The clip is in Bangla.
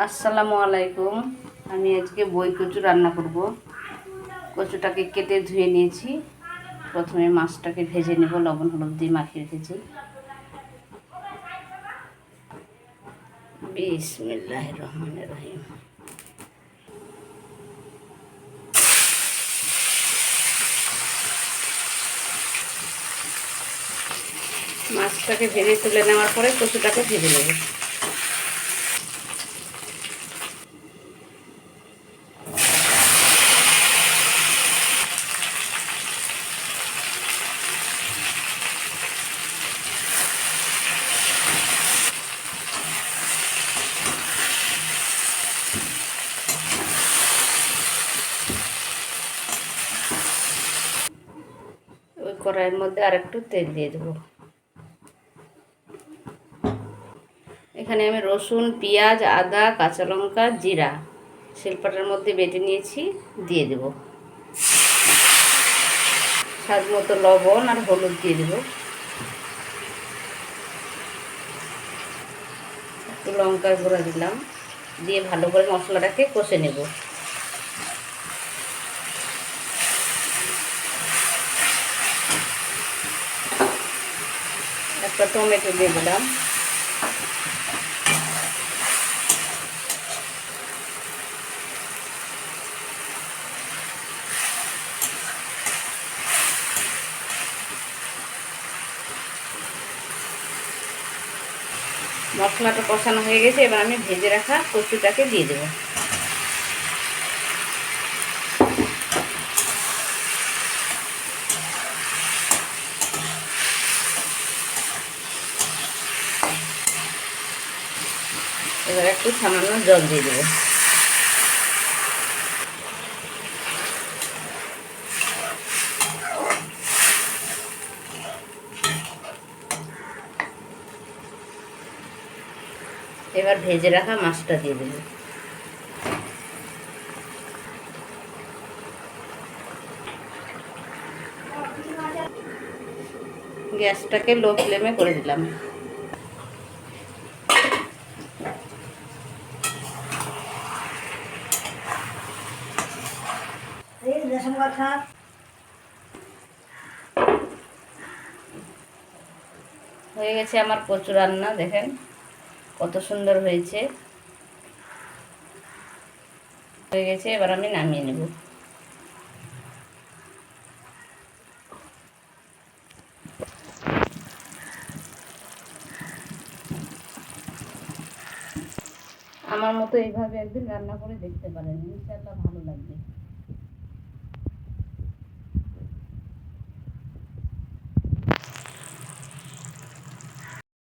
আসসালামু আলাইকুম। আমি আজকে বই কচু রান্না করব। কচুটাকে কেটে ধুয়ে নিয়েছি। প্রথমে মাছটাকে ভেজে নেব, লবণ হলুদ দিয়ে মাখিয়ে রেখেছি। বিসমিল্লাহির রহমানির রহিম। মাছটাকে ভেজে তুলে নেওয়ার পরে কচুটাকে ভেজে নেব। ওই কড়াইয়ের মধ্যে আরেকটু তেল দিয়ে দেবো। এখানে আমি রসুন, পেঁয়াজ, আদা, কাঁচা লঙ্কা, জিরা শিলপাটার মধ্যে বেটে নিয়েছি, দিয়ে দেব। স্বাদ মতো লবণ আর হলুদ দিয়ে দেব। একটু লঙ্কার গুঁড়া দিলাম, দিয়ে ভালো করে মশলাটাকে কষে নেব। একটা টমেটো দিয়ে দিলাম। মশলাটা কষানো হয়ে গেছে, এবার আমি ভেজে রাখা কচুটাকে দিয়ে দেব। এবার একটু সামান্য জল দিয়ে দেবো। এবার ভেজে রাখা মাছটা দিয়ে দেবো। গ্যাসটাকে লো ফ্লেমে করে দিলাম। হয়ে গেছে আমার কচু রান্না, দেখেন কত সুন্দর হয়েছে। হয়ে গেছে, এবার আমি নামিয়ে নেব। আমার মতো এইভাবে একদিন রান্না করে দেখতে পারেন, ইনশাআল্লাহ ভালো লাগবে।